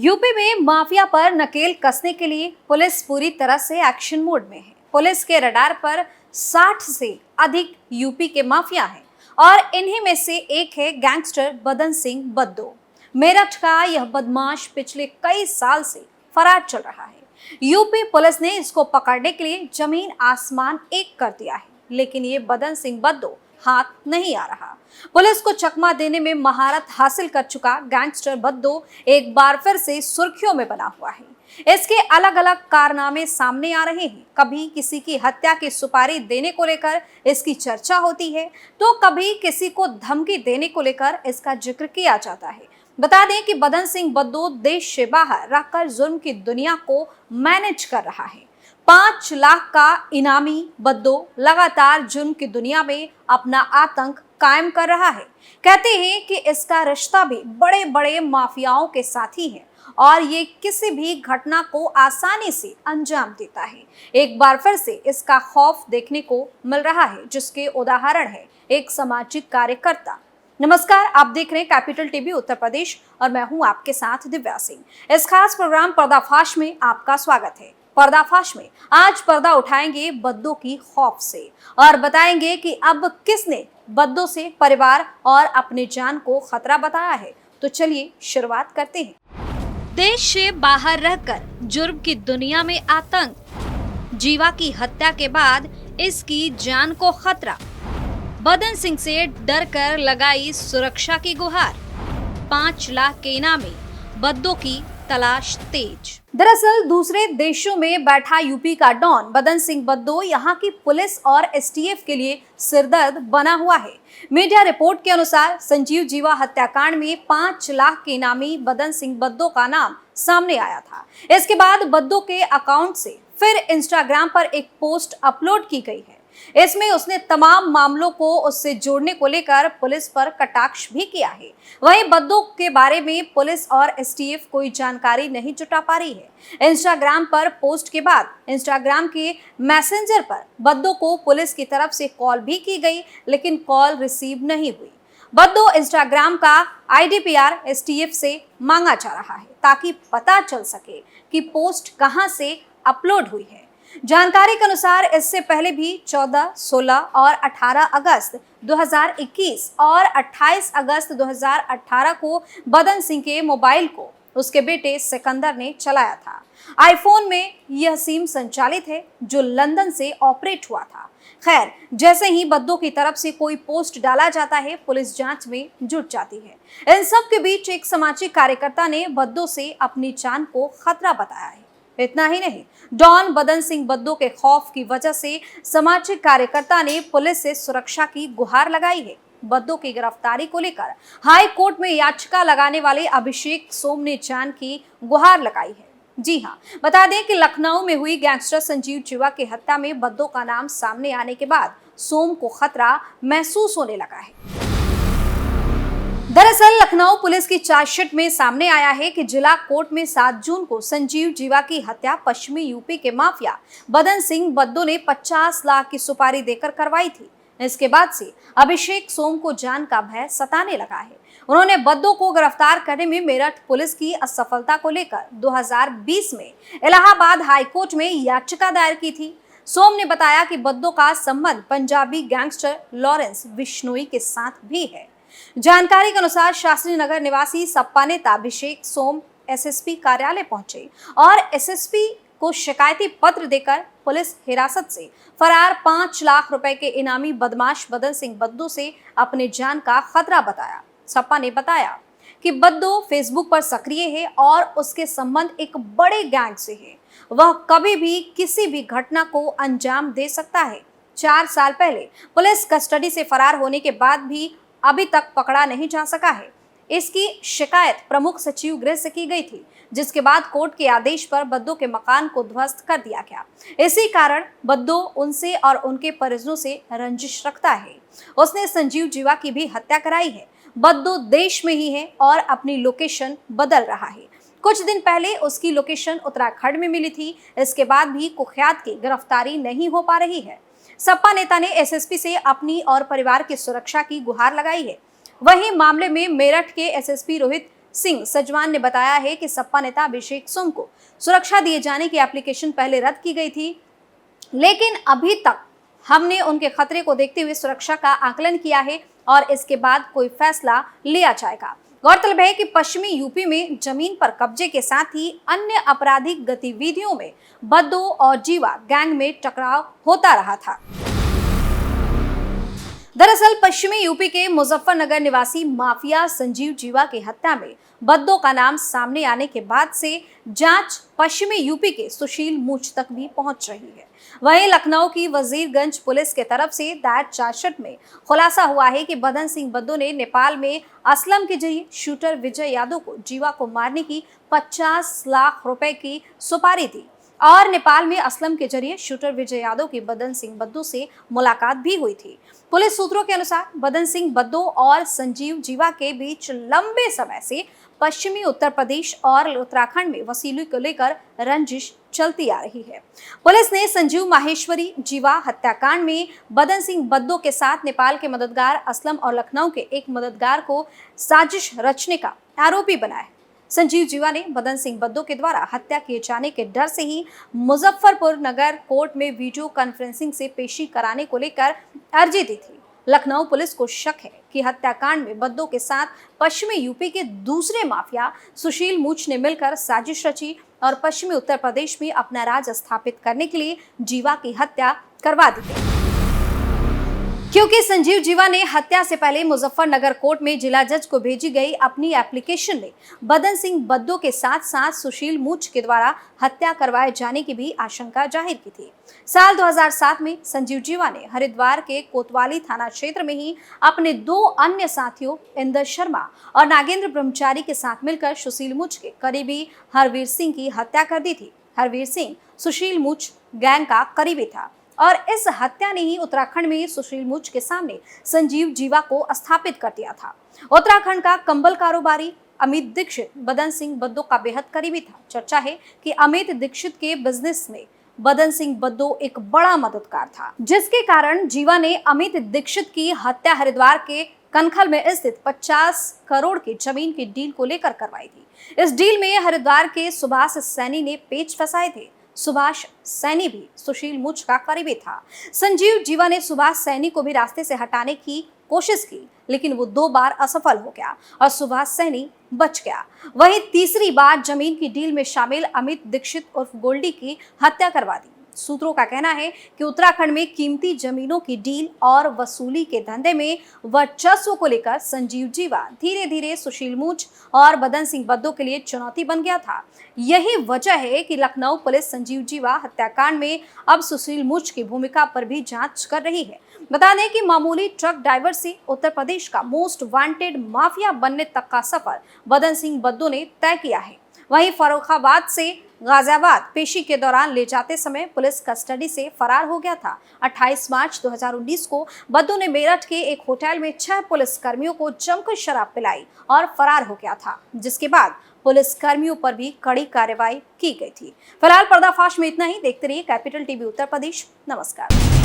UP में mafia पर नकेल कसने के लिए पुलिस पूरी तरह से एक्शन मोड में है। पुलिस के रडार पर 60 से अधिक यूपी के माफिया हैं और इन्हीं में से एक है गैंगस्टर बदन सिंह बद्दो। मेरठ का यह बदमाश पिछले कई साल से फरार चल रहा है। यूपी पुलिस ने इसको पकड़ने के लिए जमीन आसमान एक कर दिया है, लेकिन ये बदन सिंह बद्दो हाथ नहीं आ रहा। पुलिस को चकमा देने में महारत हासिल कर चुका गैंगस्टर बद्दो एक बार फिर से सुर्खियों में बना हुआ है। इसके अलग अलग कारनामे सामने आ रहे हैं। कभी किसी की हत्या की सुपारी देने को लेकर इसकी चर्चा होती है, तो कभी किसी को धमकी देने को लेकर इसका जिक्र किया जाता है। बता दें कि बदन सिंह बद्दो देश से बाहर रहकर जुर्म की दुनिया को मैनेज कर रहा है। 5 लाख का इनामी बद्दो लगातार जुर्म की दुनिया में अपना आतंक कायम कर रहा है। कहते हैं कि इसका रिश्ता भी बड़े बड़े माफियाओं के साथ ही है और ये किसी भी घटना को आसानी से अंजाम देता है। एक बार फिर से इसका खौफ देखने को मिल रहा है, जिसके उदाहरण है एक सामाजिक कार्यकर्ता। नमस्कार, आप देख रहे हैं कैपिटल टीवी उत्तर प्रदेश और मैं हूं आपके साथ दिव्या सिंह। इस खास प्रोग्राम पर्दाफाश में आपका स्वागत है। पर्दाफाश में आज पर्दा उठाएंगे बद्दो की खौफ से और बताएंगे कि अब किसने बद्दो से परिवार और अपने जान को खतरा बताया है। तो चलिए शुरुआत करते हैं। देश से बाहर रहकर जुर्म की दुनिया में आतंक, जीवा की हत्या के बाद इसकी जान को खतरा, बदन सिंह से डर कर लगाई सुरक्षा की गुहार, 5 लाख के इनामी बद्दो की तलाश तेज। दरअसल दूसरे देशों में बैठा यूपी का डॉन बदन सिंह बद्दो यहाँ की पुलिस और एसटीएफ के लिए सिरदर्द बना हुआ है। मीडिया रिपोर्ट के अनुसार संजीव जीवा हत्याकांड में 5 लाख के इनामी बदन सिंह बद्दो का नाम सामने आया था। इसके बाद बद्दो के अकाउंट से फिर इंस्टाग्राम पर एक पोस्ट अपलोड की गई है। इसमें उसने तमाम मामलों को उससे जोड़ने को लेकर पुलिस पर कटाक्ष भी किया है। वहीं बद्दो के बारे में पुलिस और एसटीएफ कोई जानकारी नहीं जुटा पा रही है। इंस्टाग्राम पर पोस्ट के बाद इंस्टाग्राम के मैसेंजर पर बद्दो को पुलिस की तरफ से कॉल भी की गई, लेकिन कॉल रिसीव नहीं हुई। बद्दो इंस्टाग्राम का आईडीपीआर एसटीएफ से मांगा जा रहा है ताकि पता चल सके कि पोस्ट कहां से अपलोड हुई है। जानकारी के अनुसार इससे पहले भी 14, 16 और 18 अगस्त 2021 और 28 अगस्त 2018 को बदन सिंह के मोबाइल को उसके बेटे सिकंदर ने चलाया था। आईफोन में यह सिम संचालित है जो लंदन से ऑपरेट हुआ था। खैर, जैसे ही बद्दो की तरफ से कोई पोस्ट डाला जाता है, पुलिस जांच में जुट जाती है। इन सब के बीच एक सामाजिक कार्यकर्ता ने बद्दो से अपनी जान को खतरा बताया है। इतना ही नहीं, डॉन बदन सिंह बद्दो के खौफ की वजह से सामाजिक कार्यकर्ता ने पुलिस से सुरक्षा की गुहार लगाई है। बद्दो की गिरफ्तारी को लेकर हाई कोर्ट में याचिका लगाने वाले अभिषेक सोम ने जान की गुहार लगाई है। जी हाँ, बता दें कि लखनऊ में हुई गैंगस्टर संजीव जीवा की हत्या में बद्दो का नाम सामने आने के बाद सोम को खतरा महसूस होने लगा है। दरअसल लखनऊ पुलिस की चार्जशीट में सामने आया है कि जिला कोर्ट में 7 जून को संजीव जीवा की हत्या पश्चिमी यूपी के माफिया बदन सिंह बद्दो ने 50 लाख की सुपारी देकर करवाई थी। इसके बाद से अभिषेक सोम को जान का भय सताने लगा है। उन्होंने बद्दो को गिरफ्तार करने में मेरठ पुलिस की असफलता को लेकर 2020 में इलाहाबाद हाईकोर्ट में याचिका दायर की थी। सोम ने बताया कि बद्दो का संबंध पंजाबी गैंगस्टर लॉरेंस बिश्नोई के साथ भी है। जानकारी के अनुसार शास्त्री नगर निवासी सपा नेता अभिषेक सोम एसएसपी कार्यालय पहुंचे और एसएसपी को शिकायती पत्र देकर पुलिस हिरासत से फरार 5 लाख रुपए के इनामी बदमाश बदन सिंह बद्दो से अपने जान का खतरा बताया। सपा ने बताया कि बद्दो फेसबुक पर सक्रिय है और उसके संबंध एक बड़े गैंग से है। वह कभी भी किसी भी घटना को अंजाम दे सकता है। 4 साल पहले पुलिस कस्टडी से फरार होने के बाद भी अभी तक पकड़ा नहीं जा सका है। इसकी शिकायत प्रमुख सचिव गृह से की गई थी, जिसके बाद कोर्ट के आदेश पर बद्दो के मकान को ध्वस्त कर दिया गया। इसी कारण बद्दो उनसे और उनके परिजनों से रंजिश रखता है। उसने संजीव जीवा की भी हत्या कराई है। बद्दो देश में ही है और अपनी लोकेशन बदल रहा है। कुछ दिन पहले उसकी लोकेशन उत्तराखंड में मिली थी। इसके बाद भी कुख्यात की गिरफ्तारी नहीं हो पा रही है। सपा नेता ने एसएसपी से अपनी और परिवार की सुरक्षा की गुहार लगाई है। वहीं मामले में मेरठ के एसएसपी रोहित सिंह सजवान ने बताया है कि सपा नेता अभिषेक सोम को सुरक्षा दिए जाने की एप्लीकेशन पहले रद्द की गई थी, लेकिन अभी तक हमने उनके खतरे को देखते हुए सुरक्षा का आकलन किया है और इसके बाद कोई फैसला लिया जाएगा। गौरतलब है कि पश्चिमी यूपी में जमीन पर कब्जे के साथ ही अन्य आपराधिक गतिविधियों में बद्दो और जीवा गैंग में टकराव होता रहा था। दरअसल पश्चिमी यूपी के मुजफ्फरनगर निवासी माफिया संजीव जीवा की हत्या में बद्दो का नाम सामने आने के बाद से जांच पश्चिमी यूपी के सुशील मूछ तक भी पहुंच रही है। वहीं लखनऊ की वजीरगंज पुलिस के तरफ से दायर चार्जशीट में खुलासा हुआ है कि बदन सिंह बद्दो ने नेपाल में असलम के जरिए शूटर विजय यादव को जीवा को मारने की 50 लाख रुपए की सुपारी दी और नेपाल में असलम के जरिए शूटर विजय यादव की बदन सिंह बद्दो से मुलाकात भी हुई थी। पुलिस सूत्रों के अनुसार बदन सिंह बद्दो और संजीव जीवा के बीच लंबे समय से पश्चिमी उत्तर प्रदेश और उत्तराखंड में वसूली को लेकर रंजिश चलती आ रही है। पुलिस ने संजीव माहेश्वरी जीवा हत्याकांड में बदन सिंह बद्दो के साथ नेपाल के मददगार असलम और लखनऊ के एक मददगार को साजिश रचने का आरोपी बनाया है। संजीव जीवा ने बदन सिंह बद्दो के द्वारा हत्या किए जाने के डर से ही मुजफ्फरपुर नगर कोर्ट में वीडियो कॉन्फ्रेंसिंग से पेशी कराने को लेकर अर्जी दी थी। लखनऊ पुलिस को शक है कि हत्याकांड में बद्दो के साथ पश्चिमी यूपी के दूसरे माफिया सुशील मूछ ने मिलकर साजिश रची और पश्चिमी उत्तर प्रदेश में अपना राज स्थापित करने के लिए जीवा की हत्या करवा दी गई। क्योंकि संजीव जीवा ने हत्या से पहले मुजफ्फरनगर कोर्ट में जिला जज को भेजी गई अपनी एप्लीकेशन में बदन सिंह बद्दो के साथ साथ सुशील मूछ के द्वारा हत्या करवाए जाने की भी आशंका जाहिर की थी। साल 2007 में संजीव जीवा ने हरिद्वार के कोतवाली थाना क्षेत्र में ही अपने 2 अन्य साथियों इंदर शर्मा और नागेंद्र ब्रह्मचारी के साथ मिलकर सुशील मूछ के करीबी हरवीर सिंह की हत्या कर दी थी। हरवीर सिंह सुशील मूछ गैंग का करीबी था और इस हत्या ने ही उत्तराखंड में सुशील मूछ के सामने संजीव जीवा को स्थापित कर दिया था। उत्तराखंड का कंबल कारोबारी अमित दीक्षित बदन सिंह बद्दो का बेहद करीबी था। चर्चा है कि अमित दीक्षित के बिजनेस में बदन सिंह बद्दो एक बड़ा मददगार था, जिसके कारण जीवा ने अमित दीक्षित की हत्या हरिद्वार के कनखल में स्थित 50 करोड़ की जमीन की डील को लेकर करवाई थी। इस डील में हरिद्वार के सुभाष सैनी ने पेच फंसाए थे। सुभाष सैनी भी सुशील मूछ का करीबी था। संजीव जीवा ने सुभाष सैनी को भी रास्ते से हटाने की कोशिश की, लेकिन वो 2 बार असफल हो गया और सुभाष सैनी बच गया। वहीं तीसरी बार जमीन की डील में शामिल अमित दीक्षित उर्फ गोल्डी की हत्या करवा दी। सूत्रों का कहना है कि उत्तराखंड में कीमती जमीनों की डील और वसूली के धंधे में वर्चस्व को लेकर संजीव जीवा धीरे धीरे सुशील मूछ और बदन सिंह बद्दो के लिए चुनौती बन गया था। यही वजह है कि लखनऊ पुलिस संजीव जीवा हत्याकांड में अब सुशील मूछ की भूमिका पर भी जांच कर रही है। बता दें कि मामूली ट्रक ड्राइवर से उत्तर प्रदेश का मोस्ट वांटेड माफिया बनने तक का सफर बदन सिंह बद्दो ने तय किया है। वहीं फर्रुखाबाद से गाजियाबाद पेशी के दौरान ले जाते समय पुलिस कस्टडी से फरार हो गया था। 28 मार्च 2019 को बद्दो ने मेरठ के एक होटल में 6 पुलिस कर्मियों को जमकर शराब पिलाई और फरार हो गया था, जिसके बाद पुलिस कर्मियों पर भी कड़ी कार्रवाई की गई थी। फिलहाल पर्दाफाश में इतना ही। देखते रहिए कैपिटल टीवी उत्तर प्रदेश। नमस्कार।